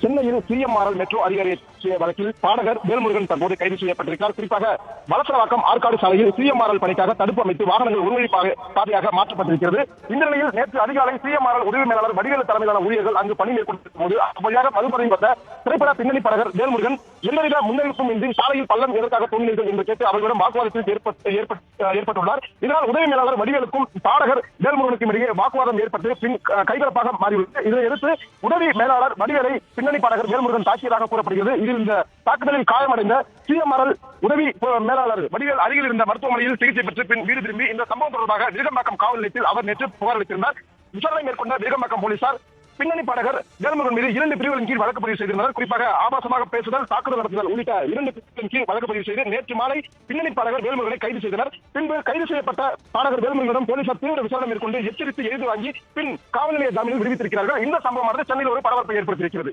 சென்னையில் CMRL metro அதிகாரி வழக்கில் பாடகர் வேல்முருகன் தற்போது கைது செய்யப்பட்டிருக்கிறார். குறிப்பாக வலசரவாக்கம் ஆற்காடு சாலையில் சிஎம்ஆர்எல் பணிக்காக தடுப்பு அமைத்து வாகனங்கள் ஒருவழி பாதையாக மாற்றப்பட்டிருக்கிறது. இந்த நிலையில் நேற்று அதிகாலை சிஎம்ஆர்எல் உதவி மேலாளர் வடிவேலு தலைமையிலான ஊழியர்கள் அங்கு பணி மேற்கொண்டிருக்கும் போது வழியாக மதுபரை வந்த திரைப்பட பின்னணி பாடகர் வேல்முருகன் எந்தவித முன்னறிவிப்பும் இன்றி சாலையில் பள்ளம் எதற்காக தோன்றினீர்கள் என்று கேட்டு அவர்களிடம் வாக்குவாதத்தில் ஏற்பட்டுள்ளார். இதனால் உதவி மேலாளர் வடிவேலுக்கும் பாடகர் வேல்முருகனுக்கும் இடையே வாக்குவாதம் ஏற்பட்டு பின் கைகலப்பாக மாறியுள்ளது. இதை அடுத்து உதவி மேலாளர் வடிவேலை பின்னணி பாடகர் வேல்முருகன் தாக்கியதாக கூறப்படுகிறது. இதில் இந்த தாக்குதலில் காயமடைந்த சிஎம்ஆர்எல் உதவி மேலாளர் வடிவேல் அருகில் இருந்த மருத்துவமனையில் சிகிச்சை பெற்று பின் வீடு திரும்பி இந்த சம்பவம் தொடர்பாக விருகம்பாக்கம் காவல் நிலையத்தில் அவர் நேற்று புகார் அளித்திருந்தார். விசாரணை மேற்கொண்ட விருகம்பாக்கம் போலீசார் பின்னணி பாடகர் வேல்முருகன் மீது 2 பிரிவுகளின் கீழ் வழக்கு பதிவு செய்திருந்தனர். குறிப்பாக ஆபாசமாக பேசுதல், தாக்குதல் நடத்துதல் உள்ளிட்ட 2 பிரிவுகளின் கீழ் வழக்கு பதிவு செய்து நேற்று மாலை பின்னணி பாடகர் வேல்முருகனை கைது செய்தனர். பின்பு கைது செய்யப்பட்ட பாடகர் வேல்முருகனிடம் போலீசார் தீவிர விசாரணை மேற்கொண்டு எச்சரித்து எழுதி வாங்கி பின் காவல் நிலைய ஜாமீனில் விடுவித்திருக்கிறார்கள். இந்த சம்பவமானது சென்னையில் ஒரு பரபரப்பை ஏற்படுத்தியிருக்கிறது.